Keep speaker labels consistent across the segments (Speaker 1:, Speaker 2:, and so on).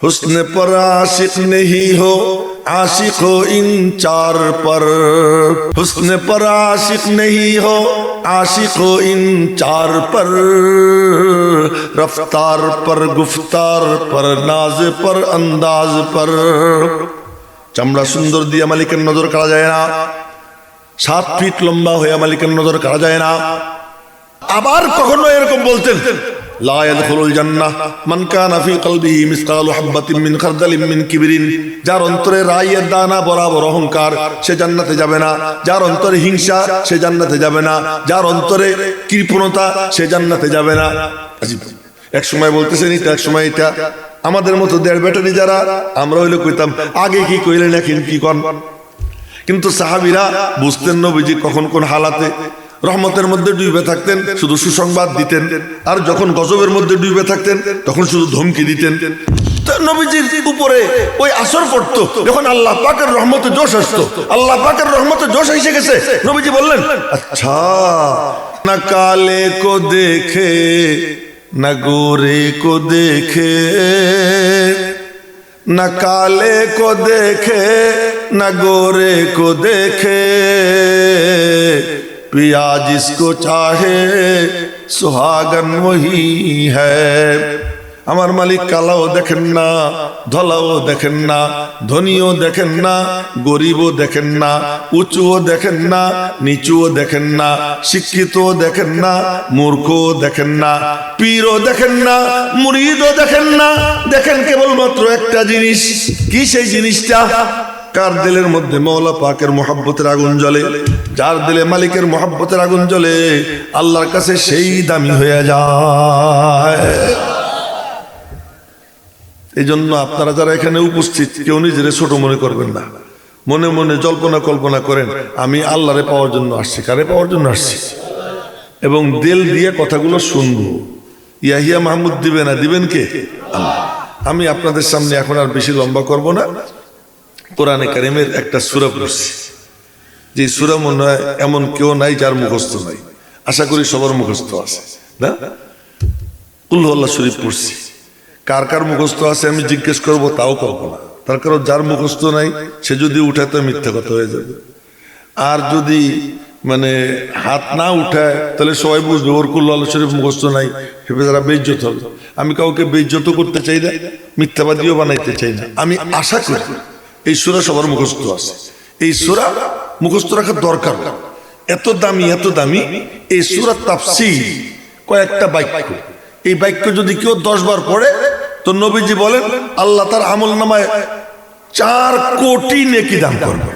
Speaker 1: हुस्न पर आशिक नहीं हो, आशिक हो इन चार पर। हुस्न पर आशिक नहीं हो, आशिक हो इन चार पर। रफ्तार पर, गुफ्तार पर, नाज पर, अंदाज पर। চামড়া সুন্দর দিয়ে মালিকের নজর কাড়া যায় না, 7 ফিট লম্বা হয়ে মালিকের নজর কাড়া যায় না। আবার কখনো এরকম বলতেন, লা ইয়াদখুলুল জান্নাহ মান কানা ফি কলবিহি মিসকালু হাববাতিন মিন খারদালিন মিন কিবরিন। যার অন্তরে রাইয়ের দানা বরাবর অহংকার, সে জান্নাতে যাবে না। যার অন্তরে হিংসা, সে জান্নাতে যাবে না। যার অন্তরে কৃপণতা, সে জান্নাতে যাবে না। এক সময় বলতেছেন এটা, এক সময় এটা। আমাদের মতো দেড় ব্যাটারি যারা, আমরা হইলে কইতাম আগে কি কইলেন এখন কি কন। কিন্তু সাহাবীরা বুঝতেন নবীজি কখন কোন হালাতে রহমতের মধ্যে ডুবে থাকতেন, শুধু সুসংবাদ দিতেন। আর যখন গজবের মধ্যে ডুবে থাকতেন, তখন শুধু ধমকি দিতেন। নবীজির উপরে ওই আসর পড়তো যখন আল্লাহ পাকের রহমতে জোশ আসতো। আল্লাহ পাকের রহমতে জোশ এসে গেছে, নবীজি বললেন, আচ্ছা না কালে কো দেখে না গোরে কো দেখে, না কালে কো দেখে না গোরে কো দেখে, पिया जिसको चाहे सुहागन वही है। আমার মালিক কালাও দেখেন না, ধলাও দেখেন না, ধনীও দেখেন না, গরিবও দেখেন না, উঁচুও দেখেন না, নিচুও দেখেন না, শিক্ষিতও দেখেন না, মূর্খও দেখেন না, পীরও দেখেন না, মুরিদও দেখেন না। দেখেন কেবলমাত্র একটা জিনিস। কি সেই জিনিসটা? কার দিলের মধ্যে মওলা পাকের মোহাব্বতের আগুন জ্বলে, যার দিলে মালিকের মোহাব্বতের আগুন জ্বলে, আল্লাহর কাছে সেই দামি হয়ে যায়। এই জন্য আপনারা যারা এখানে উপস্থিত, কেউ নিজের ছোট মনে করবেন না। মনে মনে জল্পনা কল্পনা করেন, আমি আল্লাহরে পাওয়ার জন্য আসছি। কারে পাওয়ার জন্য আসছি? এবং দিল দিয়ে কথাগুলো শুনবো। ইয়াহিয়া মাহমুদ দিবে না, দিবেন কে? আল্লাহ। আমি আপনাদের সামনে এখন আর বেশি লম্বা করব না। কোরআনে কারিমের একটা সূরা পড়ছি, যে সূরা মনে হয় এমন কেউ নাই যার মুখস্থ নাই। আশা করি সবার মুখস্থ আছে না? কুল হুয়াল্লাহ শরীফ পড়ছি। কার কার মুখস্থ আছে আমি জিজ্ঞেস করব, তাও করব না। তার কারণ যার মুখস্থ নাই সে যদি উঠায় তো মিথ্যা কথা হয়ে যাবে। আর যদি মানে হাত না উঠায়, তাহলে সবাই বুঝবে ওর কুল হুয়াল্লাহ শরীফ মুখস্থ নাই, হেফেজারা বেইজ্জত হবে। আমি কাউকে বেইজ্জত করতে চাই না, মিথ্যাবাদীও বানাইতে চাই না। আমি আশা করি এই সূরা সবার মুখস্থ আছে। এই সূরা মুখস্থ রাখা দরকার। এত দামি, এত দামি এই সূরার তাফসীর কয়েকটা বাক্য। এই বাক্য যদি কেউ 10 বার পড়ে, তো নবীজি বলেন আল্লাহ তার আমলনামায় 4 কোটি নেকি দান করবে।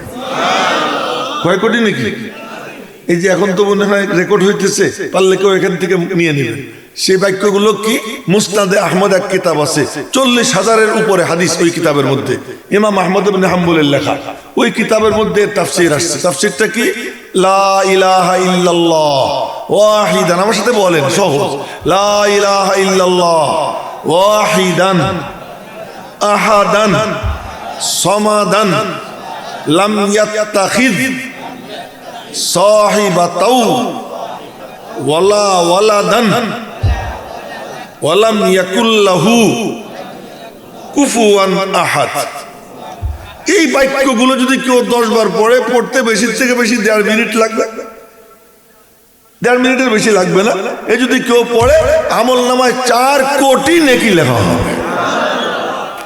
Speaker 1: কয় কোটি নেকি? এই যে এখন তো মনে হয় রেকর্ড হইতেছে, পারলে কেউ এখান থেকে নিয়ে নেবে। সেই বাক্যগুলো কি? মুসনাদে আহমদ এক কিতাব আছে, 40,000-এর উপরে হাদিস ওই কিতাবের মধ্যে। ইমাম আহমদ ইবনে হাম্বলের লেখা ওই কিতাবের মধ্যে তাফসীর আসছে। তাফসীরটা কি? লা ইলাহা ইল্লাল্লাহ ওয়াহিদান। আমার সাথে বলেন সহজ, লা ইলাহা ইল্লাল্লাহ ওয়াহিদান আহাদান সামাদান লাম ইয়াত্তাখিয সাহিবাতাও ওয়ালা ওয়ালাদান ওয়ালাম ইয়াকুল্লাহু কুফুয়ান আহাদ। এই বাক্যগুলো যদি কেউ 10 বার পড়ে, পড়তে বেশি থেকে বেশি 1.5 মিনিট লাগবে। 1.5 মিনিটের বেশি লাগবে না। এই যদি কেউ পড়ে, আমলনামায় 4 কোটি নেকি লেখা হবে।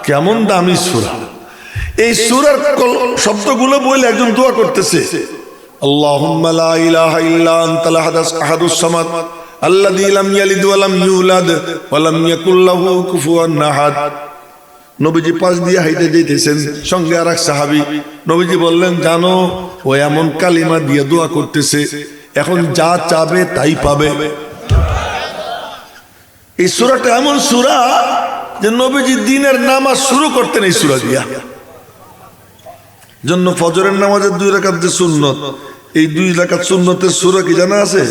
Speaker 1: কেমন দামি সূরা! এই সূরার শব্দগুলো বলে একজন দোয়া করতেছে, আল্লাহুম্মা লা ইলাহা ইল্লা আনতাল আহাদুস সামাদ আল্লাযী লাম ইয়ালিদ ওয়া লাম ইউলাদ ওয়া লাম ইয়াকুল লাহু কুফুয়ান আহাদ। নবীজি পাশ দিয়ে হাইটে যাইতেছেন, সঙ্গে আরেক সাহাবী। নবীজি বললেন, জানো ও এমন কালিমা দিয়ে দোয়া করতেছে, এখন যা চাবে তাই পাবে। এই সূরাটা এমন সূরা যে নবীজি দিনের নামাজ শুরু করতেন এই সূরা দিয়া। জন্য ফজরের নামাজের 2 রাকাত যে সুন্নত, এই 2 রাকাত সুন্নতের সূরা কি জানা আছে?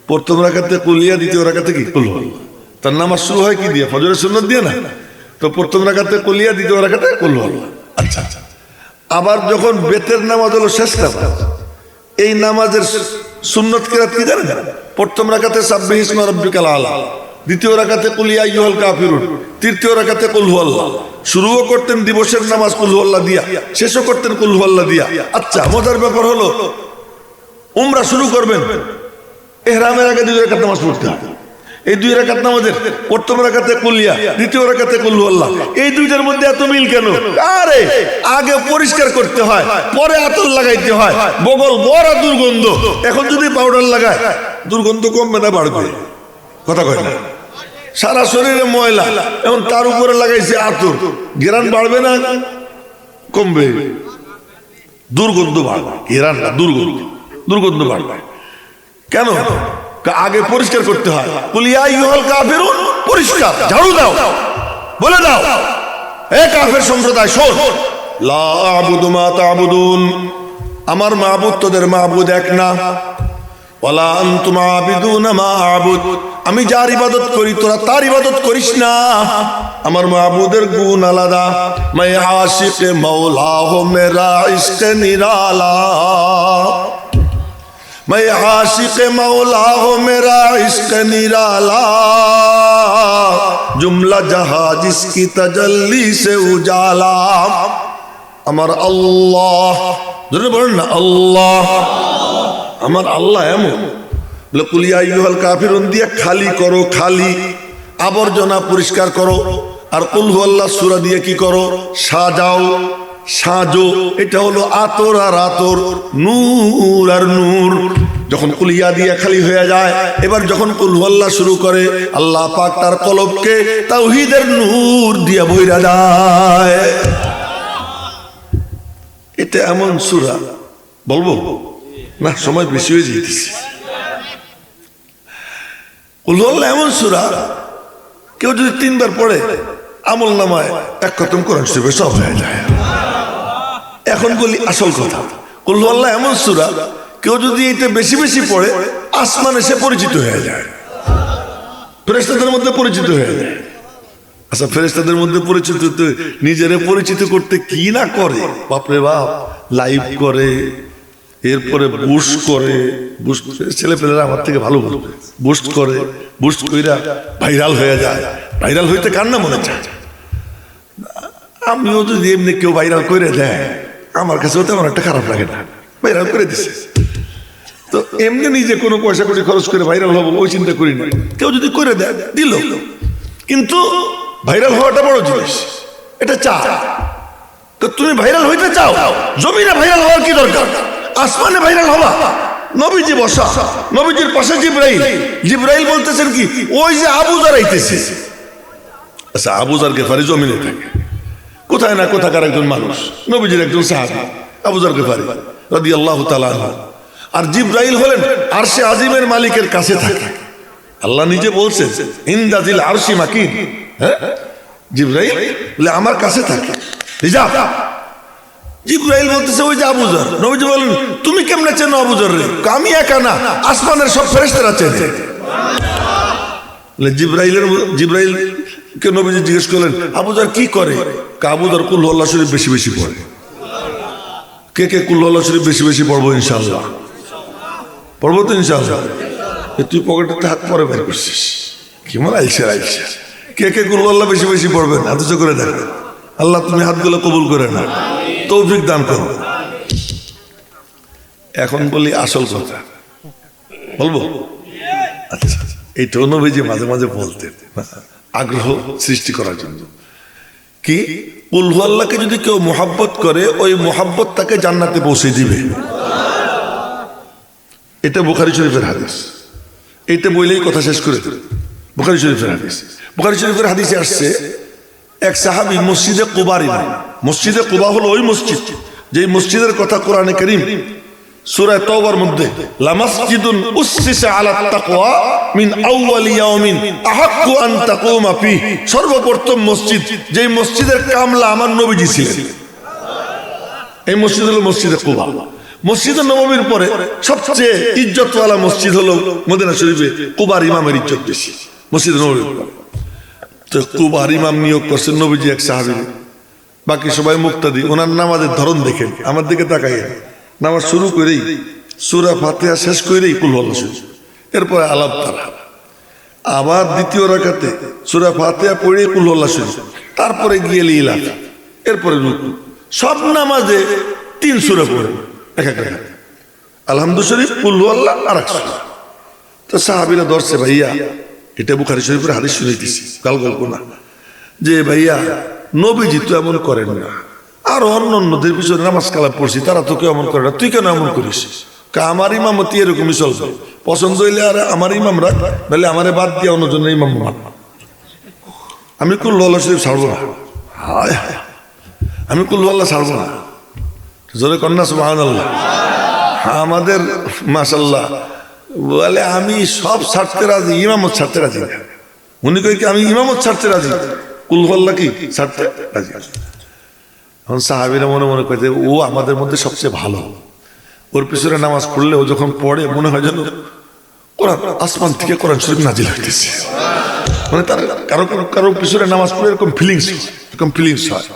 Speaker 1: প্রথম রাকাতে কুলিয়া, দ্বিতীয় রাকাতে কি কুল হুয়াল্লাহ। তার নামাজ শুরু হয় কি দিয়ে? ফজরের সুন্নত দিয়ে না? তো প্রথম রাকাতে কুলিয়া, দ্বিতীয় রাকাতে কুল হুয়াল্লাহ। আচ্ছা, আবার যখন বেতের নামাজ হলো শেষ নামাজ, এই নামাজের সুন্নত কিরাত কি জানেন? প্রথম রাকাতে সাব্বিহ ইসমা রাব্বিকাল আলা, দ্বিতীয় রাকাতে কুল ইয়া আইয়ুহাল কাফিরুন, তৃতীয় রাকাতে কুল হুয়াল্লাহ। শুরুও করতেন দিবসের নামাজ কুল হুয়াল্লাহ দিয়া, শেষও করতেন কুল হুয়াল্লাহ দিয়া। আচ্ছা, মজার ব্যাপার হলো উমরা শুরু করবেন, ইহরামের আগে 2 রাকাত নামাজ পড়তে হয়। এই 2 রাকাত নামাজের প্রথম রাকাতে কুল ইয়া, দ্বিতীয় রাকাতে কুল হুয়াল্লাহ, এই দুইটার মধ্যে এত মিল কেন? আরে আগে পরিষ্কার করতে হয়, পরে আতর লাগাইতে হয়, বগল বড় দুর্গন্ধ। এখন যদি পাউডার লাগায় দুর্গন্ধ কমবে না বাড়বে? কথা কয় না? সারা শরীরে ময়লা, এখন তার উপরে লাগাইছে আতর, ঘেরান বাড়বে না কমবে? দুর্গন্ধ বাড়বে, ঘেরান না, দুর্গন্ধ বাড়বে। কেন? আগে পরিষ্কার করতে হয়। কুল ইয়া আইয়ুহাল কাফিরুন, পরিষ্কার, ঝাড়ু দাও, বলে দাও এ কাফের সম্প্রদায়, শোন, লা আ'বুদু মা তা'বুদুন, আমার মাবুদ তোদের মাবুদ এক না, ওয়ালা আনতুম আ'বিদুনা মা আ'বুদ, আমি যার ইবাদত করি তোরা তার ইবাদত করিস না, আমার মাবুদের গুণ আলাদা। मैं आशिक मौला हूं मेरा इश्क निराला, मैं आशिक मौला हूं मेरा इश्क निराला, जुमला जहां जिसकी तजल्ली से उजाला, আমার আল্লাহ, জোরে বলেন না আল্লাহ। আমার আল্লাহ এমন, বলে কুল ইয়া আইয়ুহাল কাফিরুন দিয়ে খালি করো, খালি আবর্জনা পরিষ্কার করো। আর কুল হুয়াল্লাহ সূরা দিয়ে কি করো? সাজাও, সাজো। এটা হলো আতর আর আতর, নূর আর নূর। যখন কুল ইয়া দিয়ে খালি হয়ে যায়, এবার যখন কুল হুয়াল্লাহ শুরু করে, আল্লাহ পাক তার কলবকে তাওহীদের নূর দিয়ে ভইরা দেয়। এটা এমন সূরা, বলবো না, সময় বেশি হয়ে যেতেছে। কুল হুয়াল্লাহ এমন সূরা, কেউ যদি 3 বার পড়ে আমল নামায় 1 খতম কোরআন শরীফে সব হয়ে যায়। এখন বলি আসল কথা, কুল হুয়াল্লাহ এমন সূরা, কেউ যদি এটা বেশি বেশি পড়ে আসমান এসে পরিচিত হয়ে যায়, ফেরেশতাদের মধ্যে পরিচিত হয়ে যায়। আচ্ছা, ফেরেশতাদের মধ্যে পরিচিত, নিজেরে পরিচিত করতে কি না করে, বাপরে বাপ, লাইভ করে, এরপরে বুস্ট করে, বুস্ট ছেলে পেলেরা আমার থেকে ভালো বলবে, বুস্ট করে, বুস্ট কইরা ভাইরাল হয়ে যায়। ভাইরাল হইতে কার না মনে চায়? আমিও যদি এমনি কেউ ভাইরাল করে দেয়, আমার কাছে তেমন একটা খারাপ লাগে না, ভাইরাল করে দিছে তো এমনি নিজে কোনো পয়সা কোটি খরচ করে ভাইরাল হবো ওই চিন্তা করি না। কেউ যদি করে দেয় দিল, কিন্তু ভাইরাল হওয়াটা বড় জিনিস, এটা চা। তো তুমি ভাইরাল হইতে চাও, জমিনে ভাইরাল হওয়ার কি দরকার? আসমানে ভাইরাল হবা। নবীজি বসা, নবীজির পাশে জিবরাইল, জিবরাইল বলতেছেন কি, ওই যে আবু যার আইতেছে। আচ্ছা, আবু যার গেফারি জমিনে থাকে, কোথায় না কোথাকার একজন মানুষ, নবীজির একজন সাহাবী আবু যার গেফারি রাদিয়াল্লাহু তাআলা আনহু। আর জিবরাইল হলেন আরশে আজিমের মালিকের কাছে থাকে। আল্লাহ নিজে বলছেন ইনদাজিল আরশি মাকিন, হ্যাঁ, জিবরাইল বলে আমার কাছে থাকে। জিবরাইল বলতেছে ওই যে আবু যার। নবীজি বলেন তুমি কেমনে চেনো আবু যার রে? আমি একা না, আসমানের সব ফেরেশতারা চেনে। জিবরাইলকে নবীজি জিজ্ঞেস করলেন আবু যার কি করে? আবু যার কুল হুয়াল্লাহ শরীফ বেশি বেশি পড়ে। কে কে কুল হুয়াল্লাহ শরীফ বেশি বেশি পড়বো? ইনশাআল্লাহ পড়বো তো ইনশাআল্লাহ। তুই পকেটে হাত পরে বের করছিস, কি মনে আইসা। কে কে কুল হুয়াল্লাহ বেশি বেশি পড়বেন হাত উঁচু করে দেখেন। আল্লাহ তুমি হাতগুলো কবুল করে না, তৌফিক দান করো। এখন বলি আসল কথা, বলবো? আচ্ছা, এইটাও নবীজি মাঝে মাঝে বলতেন আগ্রহ সৃষ্টি করার জন্য। কি, কুল হুয়াল্লাহকে যদি কেউ মোহাব্বত করে, ওই মোহাব্বত তাকে জান্নাতে পৌঁছে দিবে। এটা বুখারী শরীফের হাদিস। এইটা বইলেই কথা শেষ করে দেবে। বুখারী শরীফের হাদিস। বুখারী শরীফের হাদিসে আসছে এক সাহাবী মসজিদে কুবার ইমাম। মসজিদে কুবা হলো ওই মসজিদ যে মসজিদের কথা কোরআনে কারীম সূরা তাওবার মধ্যে লামাসজিদুন উসসিসা আলা তাকওয়া মিন আউয়ালি ইয়াউমিন আহাক্কু আন তাকুমা ফি, সর্বপ্রথম মসজিদ যেই মসজিদের কামলা আমার নবীজি ছিলেন। এই মসজিদ হলো মসজিদে কুবা। মসজিদে নববীর পরে সবচেয়ে ইজ্জতওয়ালা মসজিদ হলো মদিনা শরীফে কুবার ইমামের ইজ্জত বেশি মসজিদে নববীর পরে। তো কুবার ইমাম নিয়োগ করছেন নবীজি এক সাহাবী, বাকি সবাই মুক্তাদি। ওনার নামাজের ধরন দেখেন, আমার দিকে তাকাইয়া নামাজ শুরু করেই সূরা ফাতিহা শেষ করেই কুল হুয়াল্লাহ শরীফ, এরপরে আলাপ তারা। আবার দ্বিতীয় রাকাতে সূরা ফাতিহা পড়ে কুল আল্লাহ শরীফ, তারপরে গিয়ে ইলাফ, এরপরে রুকু। সব নামাজে 3 সূরা পড়ে এক এক রাকাতে, আলহামদু শরীফ, কুল আল্লাহ আর এক সূরা। তো সাহাবীরা ধরছে, ভাইয়া এটা বুখারী শরীফের হাদিস শুনাইতেছি, গাল গল্প না, যে ভাইয়া নবীজি তো এমন করেন না, আর অন্যদের পিছনে নামাজ কালাম পড়ছি, তারা তো কেউ এমন করে না, তুই কেন এমন করিস? আমার ইমামতি এরকমই চলবে, পছন্দ হইলে আর আমার ইমাম রাখ, নাহলে আমারে বাদ দিয়ে অন্যজনের ইমাম মান। আমি কুল আল্লাহ শরীফ ছাড়বো না, হায় হায়, আমি কুল আল্লাহ ছাড়বো না। জোরে কন্যা সুবহানাল্লাহ। আমাদের মাশাআল্লাহ বলে আমি সব ছাড়তে রাজি, ইমামত ছাড়তে রাজি না। উনি কই কি আমি ইমামত ছাড়তে রাজি, কুল আল্লাহ কি ছাড়তে রাজি। এখন সাহাবীরা মনে মনে কইতে, ও আমাদের মধ্যে সবচেয়ে ভালো, ওর পিছনে নামাজ পড়লে ও যখন পড়ে মনে হয় যেন কোরআন আসমান থেকে কোরআন শরীফ নাজিল হইতেছে। মানে তার কারো কারো কারো পিছনে নামাজ পড়ে এরকম ফিলিংস হয়,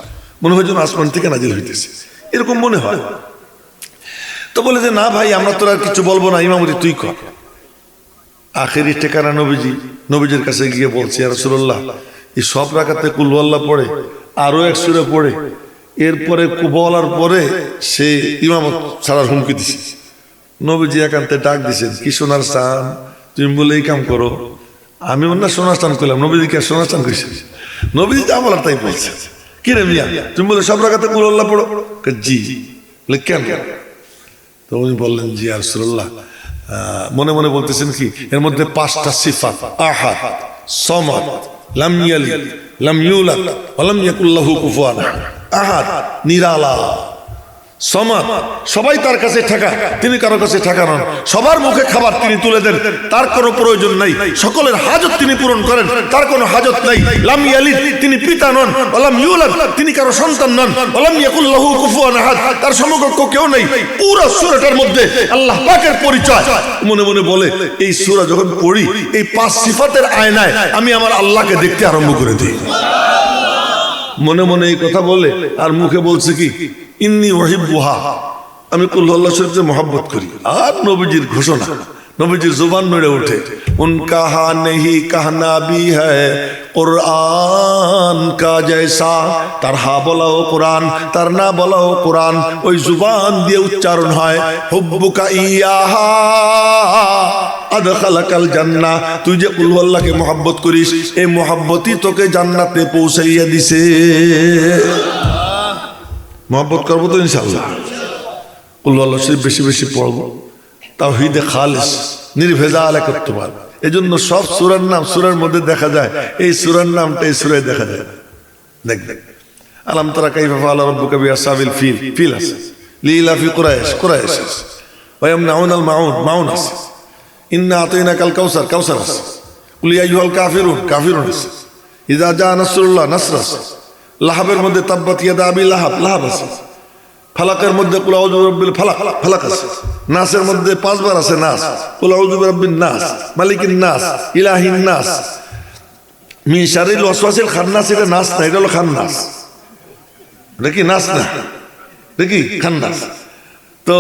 Speaker 1: মনে হয় যেন আসমান থেকে নাজিল হইতেছে, এরকম মনে হয়। তো বলে যে না ভাই, আমরা তোর আর কিছু বলবো না, ইমামতি তুই কর। আখেরি ঠিকানা নবীজির কাছে গিয়ে বলছে, ইয়া রাসূলুল্লাহ, এই সব রাকাতে কুল আল্লাহ পড়ে, আরো এক সূরা পড়ে, এরপরে বলার পরে সে ইমামত ছাড়ার হুমকি দিছে। নবীজি একান্তে ডাক দিছেন, কি সোনার চান, তুমি বলে এই কাম করো। আমি না সোনার চান করলাম, নবীজিকে সোনার চান করেছে, নবীজি যা বলার তাই বলছে। কি রে মিয়া, তুমি বলে সব রাকাতে কুল আল্লাহ পড়ো? জি। বলে কেন? তো উনি বললেন, জি ইয়া রাসূলুল্লাহ, মনে মনে বলতেছেন কি, এর মধ্যে 5টা সিফাত, আহাদ, সামাদ, লাম ইয়ালিদ, লাম ইউলাদ, ওয়া লাম ইয়াকুল লাহু কুফুয়ান আহাদ, নিরালা, সামাদ, সবাই তার কাছে ঠাকা, তিনি কারো কাছে ঠাকা নন, সবার মুখে খাবার তিনি তুলে দেন, তার কোনো প্রয়োজন নাই, সকলের হাজত তিনি পূরণ করেন, তার কোনো হাজত নাই। লাম ইয়ালিদ, তিনি পিতা নন, ওয়া লাম ইউলাদ, তিনি কারো সন্তান নন, ওয়া লাম ইয়াকুল লাহু কুফুয়ান আহাদ, তার সমকক্ষ কেউ নেই। পুরো সূরাটার মধ্যে আল্লাহ পাকের পরিচয়। মনে মনে বলে, এই সূরা যখন পড়ি, এই 5 সিফাতের আয়নায় আমি আমার আল্লাহকে দেখতে আরম্ভ করে দিই। মনে মনে এই কথা বলে আর মুখে বলছে কি, ইন্নী উহিব্বুহা, আমি কুল আল্লাহ শরীফকে মহব্বত করি। আর নবীজির ঘোষণা, নবীজির জবান নড়ে ওঠে, উনকা হা নেহি কাহনা ভি হ্যায় কুরআন কা জৈসা, তার হা বলাও কোরআন, তার না বলাও কোরআন, ওই জুবান দিয়ে উচ্চারণ হয়। হুব্বুকা ইয়াহা আদখালাকাল জান্নাহ, তুই যে কুল আল্লাহকে মহব্বত করিস, এই মহব্বতই তোকে জান্নাতে পৌঁছাইয়া দিছে। মহব্বত করবো তো ইনশাআল্লাহ। কুল আল্লাহ শরীফ বেশি বেশি পড়বো, তাওহীদে খালিস নির্ভেজাল একত্ববাদ। এই জন্য সব সূরার নাম সূরার মধ্যে দেখা যায়, এই সূরার নামটা এই সূরায় দেখা যায়। দেখ আলাম তারা কাইফা ফাআলা রাব্বুকা বিআসহাবিল ফিল, ফিল আছে, লিইলাফি কুরাইশ, কুরাইশ আছে, ওয়া ইয়ামনাউনাল মাউন, মাউন আছে, ইন্না আতাইনাকাল কাউসার, কাউসার আছে, কুল ইয়া আইয়ুহাল কাফিরুন, কাফিরুন আছে, ইযা জা নাসরুল্লাহ, নাসর আছে, লাহাবের মধ্যে তাব্বাত ইয়াদা আবি লাহাব, লাহাব আছে, ফালাকের মধ্যে কুল আউযু বিরাব্বিল ফালাক, ফালাক আছে, নাসের মধ্যে 5 বার আছে নাস, কুল আউযু বিরাব্বিন নাস, মালিকিন নাস, ইলাহিন নাস, মিন শারিল ওয়াসওয়াসিল খান্নাস। এটা নাস না, এটা হলো খান্নাস। এটা কি নাস না, এটা কি খান্নাস। তো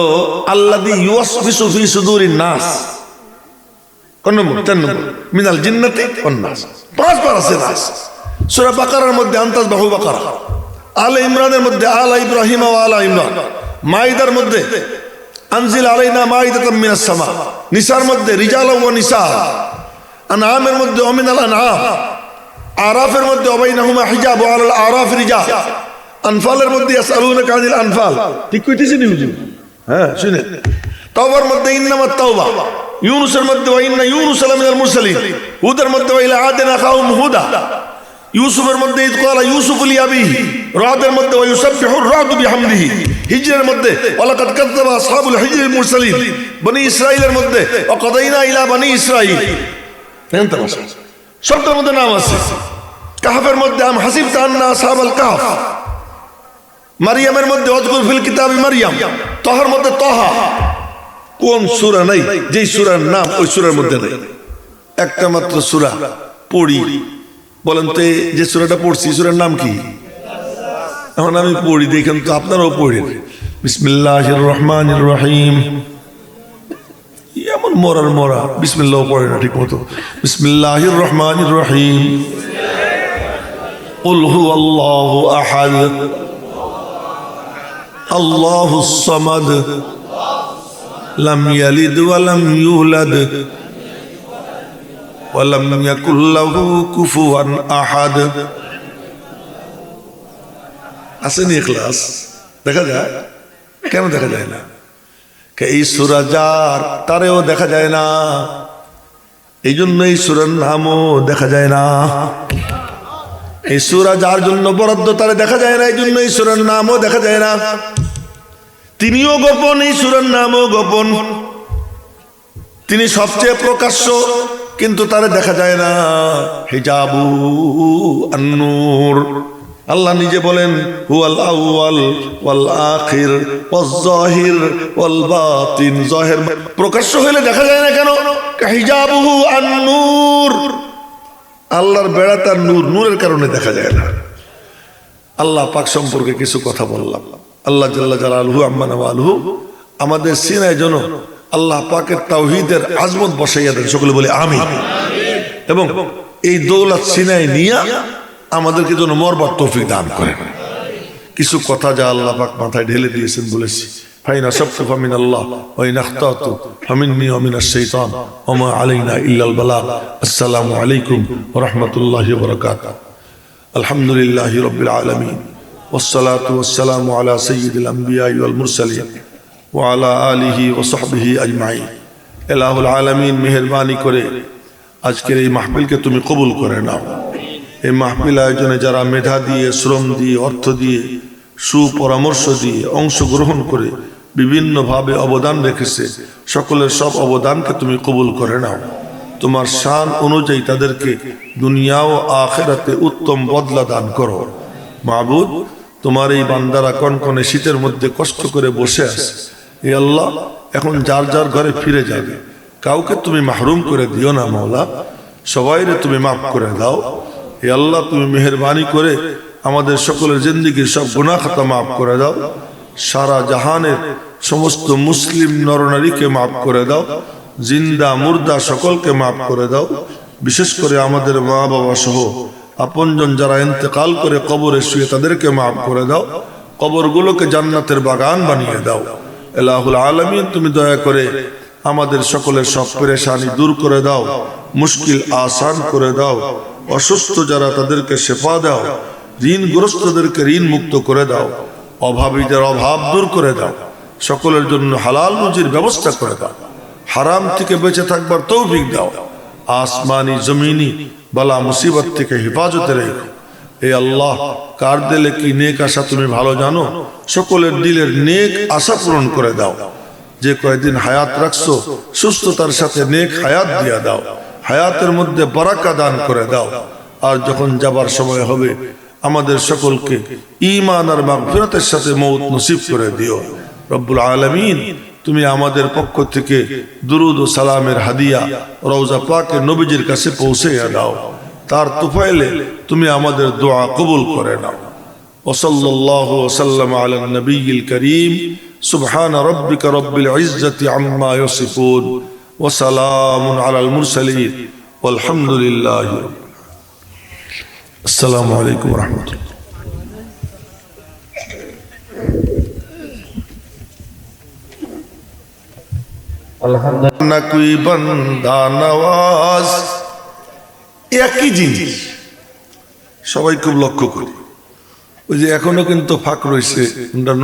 Speaker 1: আল্লাযী ইউওয়াসওয়িসু ফি সুদুরিন নাস, কোন নম্বর? 3 নম্বর, মিনাল জিন্নাতি ওয়ান নাস, 5 বার আছে নাস। সূরা বাকারার মধ্যে আনতাজ বাহু বাকারা, আলে ইমরানের মধ্যে আলা ইব্রাহিম ওয়া আলা ইমরান, মাইদার মধ্যে আনজিল আলাইনা মাইদাতাম মিনাস সামা, নিসার মধ্যে রিজালা ওয়া নিসা, আনআমের মধ্যে ওমিনাল আনআম, আরাফের মধ্যে ওবাইনাহুমা হিজাব ওয়া আলাল আরাফ রিজাল, আনফালের মধ্যে ইয়াসআলুনাকা আনিল আনফাল। ঠিক কইতেছি নি হুজুর? হ্যাঁ শুনেন। তাওবার মধ্যে ইন্নামাত তাওবা, ইউনুসের মধ্যে ওয়া ইন্না ইউনুস লামিনাল মুরসালিন, হুদের মধ্যে ওয়া ইলা আদিনা খাউম হুদা, ইউসুফের মধ্যে ইদ ক্বালা ইউসুফু লিআবিহি, রাদের মধ্যে ওয়া ইউসাব্বিহুর রাদু বিহামদিহি, হিজরের মধ্যে ওয়ালাকাদ কাযযাবা আসহাবুল হিজরিল মুরসালিন, বনি ইসরাঈলের মধ্যে ওয়া কাদাইনা ইলা বনি ইসরাঈল। দেখেন তো সবটার মধ্যে নাম আছে। কাহফের মধ্যে আম হাসিবতা আন্না আসহাবাল কাহফ, মারিয়ামের মধ্যে ওয়াজকুর ফিল কিতাবি মারিয়াম, তহার মধ্যে তহা। কোন সূরা নাই যেই সূরার নাম ওই সূরার মধ্যে নাই? একটা মাত্র সূরা পড়ি। বলেন তো যে সূরাটা পড়ছি সূরার নাম কি? এখন আমি পড়ি, দেখেন তো আপনারাও পড়েন। বিসমিল্লাহির রহমানির রহিম। এমন মরার মরা বিসমিল্লাহ পড়ে না ঠিক মতো। বিসমিল্লাহির রহমানির রহিম। কুল হুয়াল্লাহু আহাদ আল্লাহুস সামাদ লাম ইয়ালিদ ওয়া লাম ইউলাদ ওয়া লাম ইয়াকুল লাহু কুফুয়ান আহাদ। আসেনি ইখলাস? দেখা যায়? কেন দেখা যায় না? এই সূরা যার তারেও দেখা যায় না, এই জন্য এই সূরার নামও দেখা যায় না। এই সূরা যার জন্য বরাদ্দ তারে দেখা যায় না, এই জন্য এই সূরার নামও দেখা যায় না। তিনিও গোপন, এই সূরার নামও গোপন। তিনি সবচেয়ে প্রকাশ্য, কিন্তু তারে দেখা যায় না। হিজাবু আন-নূর। আল্লাহ নিজে বলেন হুয়াল আউয়াল ওয়াল আখির ওয়াজ জাহির ওয়াল বাতিন। জাহির প্রকাশ্য হইলে দেখা যায় না কেন? হিজাবুহু আন-নূর। আল্লাহর বেড়া তার নূর, নূরের কারণে দেখা যায় না। আল্লাহ পাক সম্পর্কে কিছু কথা বললাম। আল্লাহ জাল্লা জালালুহু আম্মা নাওয়ালুহু আমাদের সিনায় যেন আল্লাহ পাকের তাওহীদের আজমত বসাইয়া দেন। সকলে বলে আমিন। এবং এই দৌলত সিনায় নিয়া আমাদেরকে যেন মরবার তৌফিক দান করেন। কিছু কথা যা আল্লাহ পাক মাথায় ঢেলে দিয়েছেন বলেছি। ফাইন আসাবতু ফামিনাল্লাহ ওয়া ইন আখতাতু ফামিন্নী ওয়া মিনাশ শাইতান ওয়া মা আলাইনা ইল্লাল বালাগ। আসসালামু আলাইকুম ওয়া রাহমাতুল্লাহি ওয়া বারাকাতুহু। আলহামদুলিল্লাহি রাব্বিল আলামিন ওয়াসসালাতু ওয়াসসালামু আলা সাইয়্যিদিল আমবিয়া ওয়াল মুরসালিন ওয়া আলা আলিহি ওয়া সাহবিহি আজমাইন। ইলাহুল আলামিন মেহেরবানি করে আজকের এই মাহফিলকে তুমি কবুল করে নাও। এই মাহফিল আয়োজনে যারা মেধা দিয়ে, শ্রম দিয়ে, অর্থ দিয়ে, সুপরামর্শ দিয়ে অংশগ্রহণ করে বিভিন্নভাবে অবদান রেখেছে, সকলের সব অবদানকে তুমি কবুল করে নাও। তোমার শান অনুযায়ী তাদেরকে দুনিয়া ও আখিরাতে উত্তম বদলা দান করো। মাবুদ, তোমার এই বান্দারা কনকনে শীতের মধ্যে কষ্ট করে বসে আছে। এ আল্লাহ, এখন যার যার ঘরে ফিরে যাবে, কাউকে তুমি মাহরুম করে দিও না মাওলা। সবাইরে তুমি মাফ করে দাও। হে আল্লাহ, তুমি মেহেরবানি করে আমাদের সকলের জিন্দেগির সব গুনাহ খাতা মাফ করে দাও। সারা জাহানের সমস্ত মুসলিম নরনারীকে মাফ করে দাও। জিন্দা মুর্দা সকলকে মাফ করে দাও। বিশেষ করে আমাদের মা বাবা সহ আপনজন যারা ইন্তেকাল করে কবরে শুয়ে তাদেরকে মাফ করে দাও। কবরগুলোকে জান্নাতের বাগান বানিয়ে দাও। ইলাহুল আলামিন, তুমি দয়া করে আমাদের সকলের সব পেরেশানি দূর করে দাও, মুশকিল আসান করে দাও। অসুস্থ যারা তাদেরকে শেফা দাও, ঋণগ্রস্তদেরকে ঋণ মুক্ত করে দাও, অভাবীদের অভাব দূর করে দাও, সকলের জন্য হালাল রুজির ব্যবস্থা করে দাও, হারাম থেকে বেঁচে থাকবার তৌফিক দাও, আসমানি জমিনি বালা মুসিবত থেকে হেফাজতে রেখো। হে আল্লাহ, কার দিলে কি নেক আশা তুমি ভালো জানো। সকলের দিলের নেক আশা পূরণ করে দাও। যে কয়েকদিন হায়াত রাখছো, সুস্থতার সাথে নেক হায়াত দিয়া দাও। হায়াতের মধ্যে বারাকা দান করে দাও। আর যখন যাবার সময় হবে, আমাদের সকলকে ঈমান আর মাগফিরাতের সাথে মওত নসিব করে দিও। রব্বুল আলামিন, তুমি আমাদের পক্ষ থেকে দুরুদ ও সালামের হাদিয়া রওজা পাকের নবীজির কাছে পৌঁছে দাও। তার তুফাইলে তুমি আমাদের দোয়া কবুল করে নাও। ওয়াসাল্লাল্লাহু ওয়াসাল্লাম আলা নবিয়িল কারীম। সুবহান রাব্বিকা রাব্বিল ইজ্জাতি আম্মা ইয়াসিফুন ওয়া সালামুন আলাল মুরসালিন ওয়ালহামদুলিল্লাহি রাব্বিল আলামিন। আসসালামু আলাইকুম ওয়া রাহমাতুল্লাহ। আলহামদুলিল্লাহ। কোই বান্দা নওয়াজ একই জিনিস সবাই খুব লক্ষ্য করি। ওই যে এখনো কিন্তু ফাঁক রয়েছে,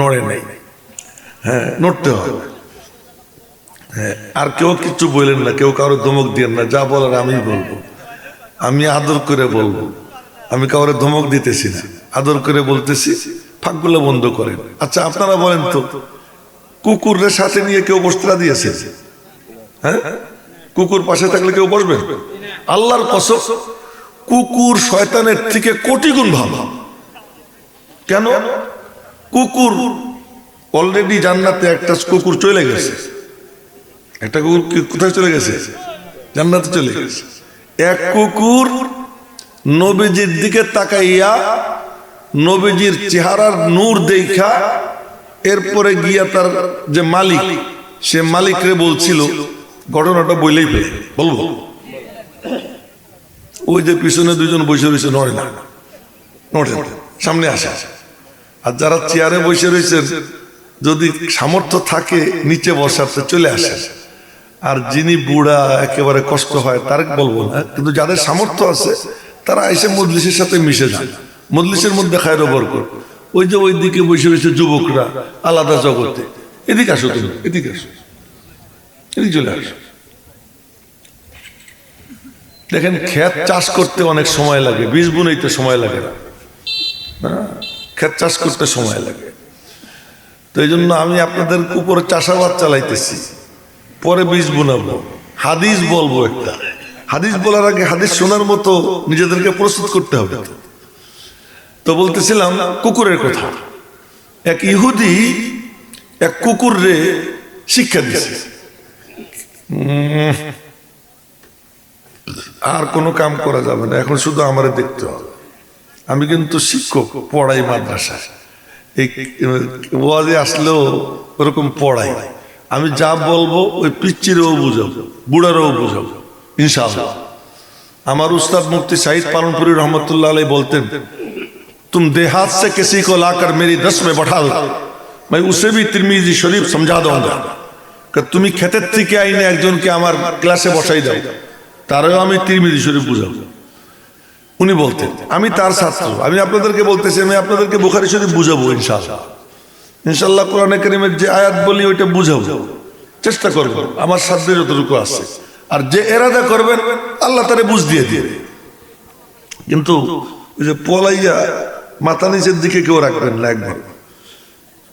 Speaker 1: নড়ে নাই। হ্যাঁ, নড়তে হবে। হ্যাঁ, আর কেউ কিছু বললেন না, কেউ কারো ধমক দিয়েন না। যা বলার আমি বলবো, আমি আদর করে বলবো। আমি কাউরে ধমক দিতেছি না, আদর করে বলতেছি। ফাঁকগুলো বন্ধ করেন। আচ্ছা, আপনারা বলেন তো, কুকুরের সাথে নিয়ে কেউ বস্ত্রা দিয়েছে? হ্যাঁ, কুকুর পাশে থাকলে কেউ বসবে? আল্লাহর কসম, কুকুর শয়তানের থেকে কোটি গুণ ভালো। কেন? কুকুর অলরেডি জান্নাতে একটা কুকুর চলে গেছে। একটা কুকুর কোথায় চলে গেছে? জান্নাতে চলে গেছে। এক কুকুর নবীজির দিকে তাকাইয়া নবীজির চেহারার নূর দেখা এরপরে গিয়া তার যে মালিক, সে মালিকরে বলছিল, ঘটনাটা বইলেই ফেলে বলবো। ওই যে পিছনে দুইজন বসে রয়েছে, নড়ে না, নড়ে সামনে আসে। আর যারা চেয়ারে বসে রয়েছে যদি সামর্থ্য থাকে নিচে বসাতে চলে আসে। আর যিনি বুড়া একেবারে কষ্ট হয় তার বলবো না, কিন্তু যাদের সামর্থ্য আছে তারা এসে মজলিসের সাথে মিশে যায়, মজলিসের মধ্যে খায়ের বরকত। ওই যে ওই দিকে বসে রয়েছে যুবকরা আলাদা জগতে, এদিকে আসো তুমি, এদিকে আসো, এদিকে চলে আসো। দেখেন ক্ষেত চাষ করতে অনেক সময় লাগে, বীজ বুনাইতে সময় লাগে না, ক্ষেত চাষ করতে সময় লাগে। তো এই জন্য আমি আপনাদের উপরে চাষাবাদ চালাইতেছি, পরে বীজ বুনাবো, হাদিস বলবো একটা। হাদিস বলার আগে হাদিস শোনার মতো নিজেদেরকে প্রস্তুত করতে হবে। তো বলতেছিলাম কুকুরের কথা। এক ইহুদি এক কুকুররে শিক্ষা দিছে, আর কোনো কাম করা যাবে না, এখন শুধু আমারে দেখতে হবে। আমি কিন্তু শিক্ষক, পড়াই মাদ্রাসায়, এই ওয়াজে আসলেও ওরকম পড়াই। আমি যা বলবো ওই পিচ্চিরেও বুঝাবো, বুড়ারও বুঝাবো ইনশাআল্লাহ। আমার উস্তাদ মুফতি সাঈদ পালনপুরি রহমতুল্লাহ আলাইহি বলতেন, तुम देहात से किसी को लाकर मेरी दस में बैठा दो, मैं उसे भी तिरमिजी शरीफ समझा दूंगा। कि তুমি ক্ষেতের থেকে আইনে একজনকে আমার ক্লাসে বসাই দাও, তারও আমি তিরমিজি শরীফ বুঝাবো। উনি বলতেন, আমি তার ছাত্র, আমি আপনাদেরকে বলতেছি, আমি আপনাদেরকে বুখারী শরীফ বুঝাবো ইনশাআল্লাহ। ইনশাআল্লাহ কোরআনে কারীমের যে আয়াত বলি ওইটা বুঝাবো, চেষ্টা করবো আমার সাধ্য যতটুকু আছে। আর যে এরাদা করবেন আল্লাহ তারে বুঝ দিয়ে দিবে। কিন্তু ওই যে পলাইয়া মাথা নিচের দিকে কেউ রাখবেন না, একবার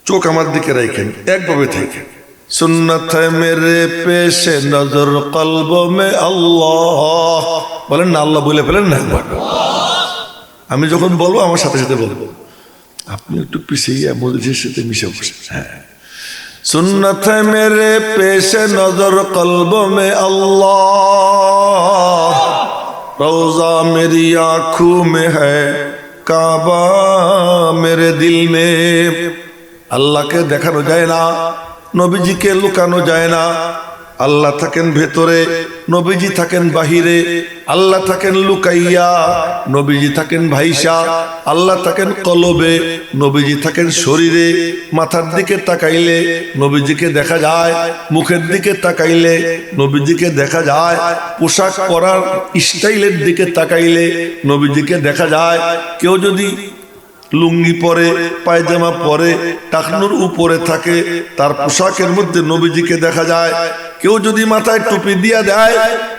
Speaker 1: চোখ আমার দিকে রাখেন, একভাবে থাকেন। সুন্নত है मेरे पेशे नजर कल्ब में अल्लाह, বলেন না আল্লাহ বলে ফেলেন না একবার। আমি যখন বলবো আমার সাথে সাথে বলবো, আপনি একটু পিছিয়ে মজলিসের সাথে মিশে বসেন। হ্যাঁ, सुन्नत है मेरे पेशे नजर कल्ब में अल्लाह, रोजा मेरी आंखों में है, काबा मेरे दिल में। আল্লাহকে দেখানো যায় না, নবীজিকে লুকানো যায় না। আল্লাহ থাকেন ভেতরে, নবীজি থাকেন বাহিরে। আল্লাহ থাকেন লুকাইয়া, নবীজি থাকেন ভাইসা। আল্লাহ থাকেন কলবে, নবীজি থাকেন শরীরে। মাথার দিকে তাকাইলে নবীজিকে দেখা যায়, মুখের দিকে তাকাইলে নবীজিকে দেখা যায়, পোশাক পরার স্টাইলের দিকে তাকাইলে নবীজিকে দেখা যায়। কেউ যদি লুঙ্গি পরে, পায়জামা পরে, টাকনুর উপরে থাকে, তার পোশাকের মধ্যে নবীজিকে দেখা যায়। কেউ যদি মাথায় টুপি দিয়া দেয়,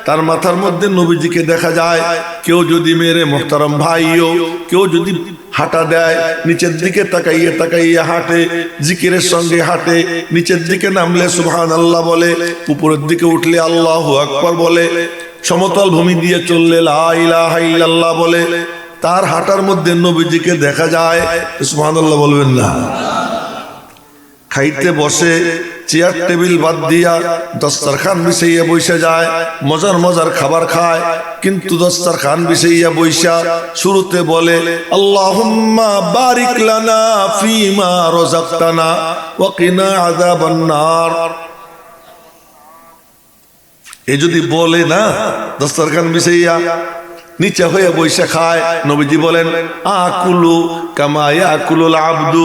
Speaker 1: তার মাথার মধ্যে নবীজিকে দেখা যায়। কেউ যদি মেরে মোহতারাম ভাইও, কেউ যদি হাঁটা দেয়, নিচের দিকে তাকাইয়ে তাকাইয়ে হাঁটে, জিকিরের সঙ্গে হাঁটে, নিচের দিকে নামলে সুবহানাল্লাহ বলে, উপরের দিকে উঠলে আল্লাহু আকবার বলে, সমতল ভূমি দিয়ে চললে লা ইলাহা ইল্লাল্লাহ বলে, তার হাঁটার মধ্যে নবীজিকে দেখা যায়। সুবহানাল্লাহ বলবেন না? খাইতে বসে চেয়ার টেবিল বাদ দিয়া দস্তরখান বিছাইয়া বইসা যায়, মজার মজার খাবার খায়, কিন্তু দস্তরখান বিছাইয়া বইসা শুরুতে বলে আল্লাহুম্মা বারিক লানা ফিমা রাযাকতানা ওয়া কিনা আযাবান নার। এ যদি বলে না দস্তরখান বিছাইয়া নিচে হয়ে বৈশা খায়, নবীজি বলেন আকুলু কামা ইয়াকুলুল আবদু,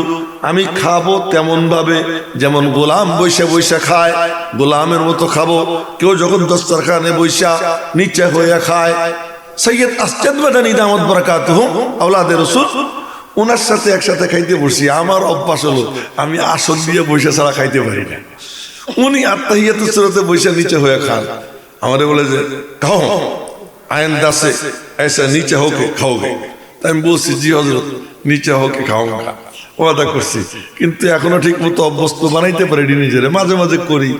Speaker 1: আমি খাবো তেমন ভাবে যেমন গোলাম বৈশা বৈশা খায়, গোলামের মতো খাবো। কেউ যখন দস্তরখানে বৈশা নিচে হয়ে খায়, সৈয়দ আসজাদ মাদানী দামাত বারাকাতুহু আওলাদে রাসূল, ওনার সাথে একসাথে খাইতে বসি। আমার অভ্যাস হলো আমি আসন দিয়ে বৈশা ছাড়া খাইতে পারি না। উনি আত্তাহিয়াতুস সুরাতে বৈশা নিচে হয়ে খান, আমারে বলে যে খাও आइंदा से ऐसा नीचे होके खाओगे। তাই আমি বলছি জি হযরত, নিচে হোকে খাওয়া ওয়াদা করছি, কিন্তু এখনো ঠিক মতো অভ্যস্ত বানাইতে পারি নিজেরে। মাঝে মাঝে করি,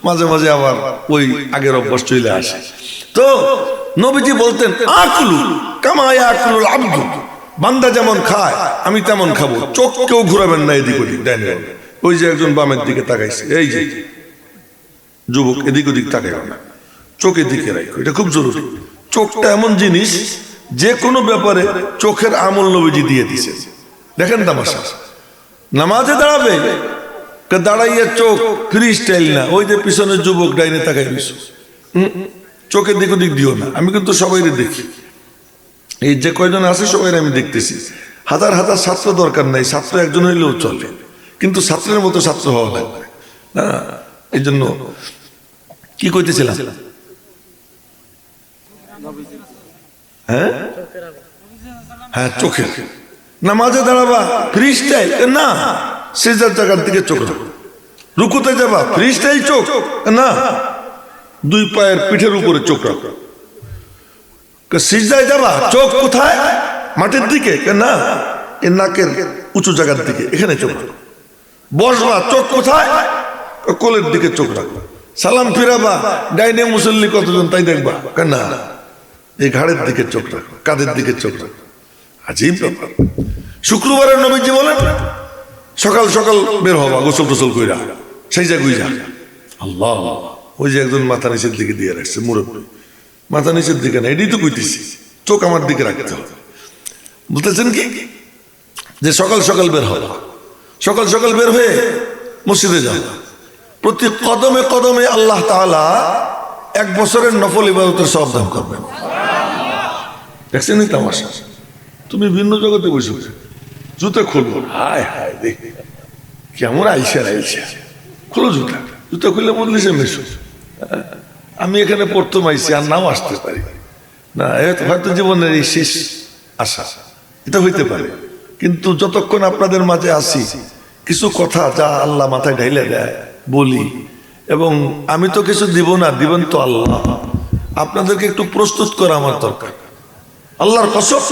Speaker 1: মাঝে মাঝে আবার ওই আগের অভ্যাস চলে আসে। তো নবীজি বলতেন আকুলু কামা ইয়াকুলুল আবদু, বান্দা যেমন খায় আমি তেমন খাবো। চোখ কেউ ঘুরাবেন না এদিক ওদিক। দেন ওই যে একজন বামের দিকে তাকাইছে, এই যে যুবক এদিক ওদিক তাকাইও না, চোখের দিকে রাখো, এটা খুব জরুরি। চোখটা এমন জিনিস, যে কোনো ব্যাপারে চোখের আমল নবীজি দিয়ে দিছে। দেখেন তামাশা, নামাজে দাঁড়াবে, দাঁড়াইয়া চোখ ফ্রি স্টাইল না, ওই যে পিছনের যুবক ডাইনে তাকাই দিস, চোখের দিক ওদিক দিও না। আমি কিন্তু সবাই দেখি, এই যে কয়জন আছে সবাই আমি দেখতেছি। হাজার হাজার ছাত্র দরকার নাই, ছাত্র একজন হইলেও চলে, কিন্তু ছাত্রের মতো ছাত্র হওয়া লাগবে না। এই জন্য কি কইতেছিলাম? হ্যাঁ হ্যাঁ, চোখের নামাজে দাঁড়াবা ফ্রি স্টাইল না, সিজদার জায়গার দিকে চোখ রাখো। রুকুতে যাবা ফ্রি স্টাইল চোখ না, দুই পায়ের পিঠের উপরে চোখ রাখো। সিজদায় যাবা চোখ কোথায়? মাটির দিকে না, এ নাকের উঁচু জায়গার দিকে, এখানে চোখ রাখো। বসবা চোখ কোথায়? কোলের দিকে চোখ রাখো। সালাম ফিরাবা ডাইনে মুসল্লি কতজন তাই দেখবা না, এই ঘাড়ের দিকে চোখ রাখো, কাঁধের দিকে চোখ রাখো। আজীব ব্যাপার। শুক্রবারের নবীজি বলেন সকাল সকাল বের হবা গোসল টোসল কইরা, সেই যা গুইজা আল্লাহ। ওই যে একজন মাথা নিচের দিকে দিয়ে রাখছে, মুরব্বী মাথা নিচের দিকে না, এটাই তো কইতেছি, চোখ আমার দিকে রাখতে হবে। বলতেছেন কি যে সকাল সকাল বের হবা, সকাল সকাল বের হয়ে মসজিদে যাও। প্রতি কদমে কদমে আল্লাহ তাআলা 1 বছরের নফল ইবাদতের সওয়াব দান করবেন। দেখছেন এই তামাশা? তুমি ভিন্ন জগতে বসে বসে জুতা খুলবো, হায় হায় দেখ কেমন আইসা খুলো জুতা, জুতা খুললে মজলিসে মেশো। আমি এখানে প্রথম আইসি, আর নাও আসতে পারি না, হয়তো জীবনের এই শেষ আশা, এটা হইতে পারে। কিন্তু যতক্ষণ আপনাদের মাঝে আসি, কিছু কথা যা আল্লাহ মাথায় ঢাইলে দেয় বলি, এবং আমি তো কিছু দিব না, দিবেন তো আল্লাহ। আপনাদেরকে একটু প্রস্তুত করা আমার দরকার। আল্লাহর কসম,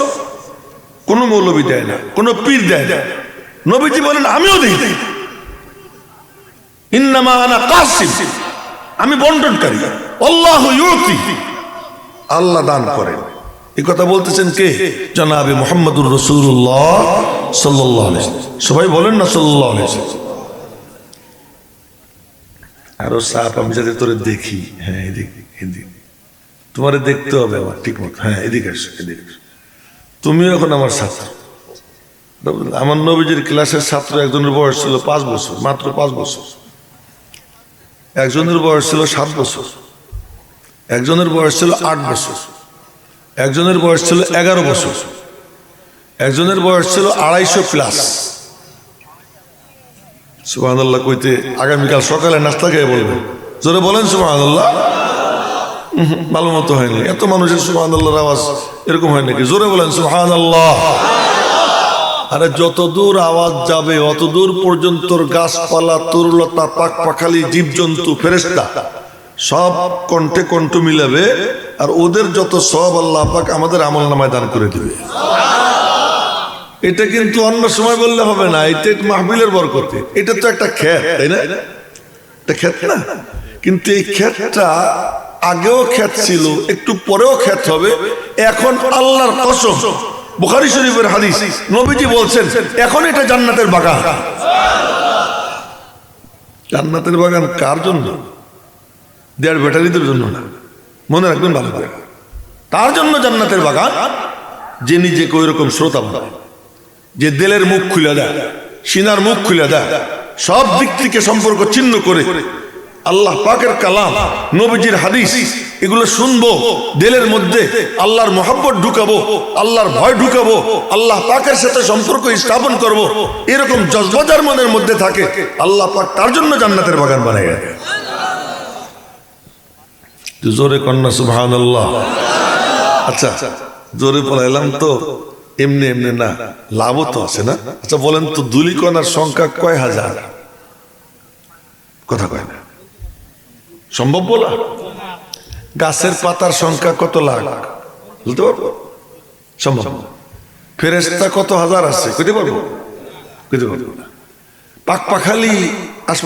Speaker 1: কোনো মৌলবী দেয় না, কোনো পীর দেয় না। নবীজি বলেন আমিও দিই, ইন্নামা আনা কাসিম, আমি বন্টনকারী। আল্লাহু ইউতি, আল্লাহ দান করেন। এই কথা বলতেছেন কে? জনাবে মুহাম্মদুর রাসূলুল্লাহ সাল্লাল্লাহু আলাইহি ওয়াসাল্লাম। সবাই বলেন না সাল্লাল্লাহু আলাইহি ওয়াসাল্লাম। আরো সাপ আমি যাতে তোরে দেখি, হ্যাঁ এদিকে এদিকে তোমারে দেখতে হবে আমার ঠিক মতো, হ্যাঁ এদিকে আসো, এদিকে আসো। তুমিও এখন আমার ছাত্র। আমার নবীজির ক্লাসের ছাত্র একজনের বয়স ছিল 5 বছর, মাত্র 5 বছর। একজনের বয়স ছিল 7 বছর, একজনের বয়স ছিল 8 বছর, একজনের বয়স ছিল 11 বছর, একজনের বয়স ছিল 250 প্লাস। সুবহানাল্লাহ কইতে আগামীকাল সকালে নাস্তা খেয়ে বলবেন, জোরে বলেন সুবহানাল্লাহ। ভালো মতো হয়নি, এত মানুষের সুবহানাল্লাহর আওয়াজ এরকম হয় নাকি? জোরে বলেন সুবহানাল্লাহ। আরে যত দূর আওয়াজ যাবে অত দূর পর্যন্ত গাছপালা, তরুলতা, পাক পাখালি, জীবজন্তু, ফেরেশতা সব কণ্ঠে কণ্ঠ মিলাবে, আর ওদের যত সওয়াব আল্লাহ পাক আমাদের আমলনামায় দান করে দিবে। এটা কিন্তু অন্য সময় বললে হবে না, এটা মাহফিলের বরকতে। এটা তো একটা ক্ষেত, তাই না? এটা ক্ষেত না, কিন্তু এই ক্ষেতটা আগেও ক্ষেত ছিল, একটু পরেও ক্ষেত হবে। এখন আল্লাহর কসম, বুখারী শরীফের হাদিস, নবীজি বলছেন এখন এটা জান্নাতের বাগান। জান্নাতের বাগান কার জন্য? দেড় ব্যাটারিদের জন্য না, মনে রাখবেন ভালো করে। তার জন্য জান্নাতের বাগান যে নিজেকে ওই রকম শ্রোতা বানায়, যে দিলের মুখ খুলে দেয়, সিনার মুখ খুলে দেয়, সব দিক থেকে সম্পর্ক ছিন্ন করে আল্লাহ পাকের কালাম, নবীজির হাদিস এগুলো শুনবো, দিলের মধ্যে আল্লাহর মহব্বত ঢুকাবো, আল্লাহর ভয় ঢুকাবো, আল্লাহ পাকের সাথে সম্পর্ক স্থাপন করব, এরকম জজবাজার মনের মধ্যে থাকে, আল্লাহ পাক তার জন্য জান্নাতের বাগান বানায় দেয়। জোরে কন্যা সুবহানাল্লাহ। আচ্ছা জোরে পড়াইলাম তো এমনি এমনি না, লাভও তো আছে না? আচ্ছা বলেন তো ধূলিকণার সংখ্যা কয় হাজার? কথা কয় না, সম্ভব বলা? গাছের পাতার সংখ্যা কত লাখ? বলতে পারবো? সম্ভব? ফেরেশতা কত হাজার আছে? কইতে পারবো? কইতে পারবো না। পাক পাখালি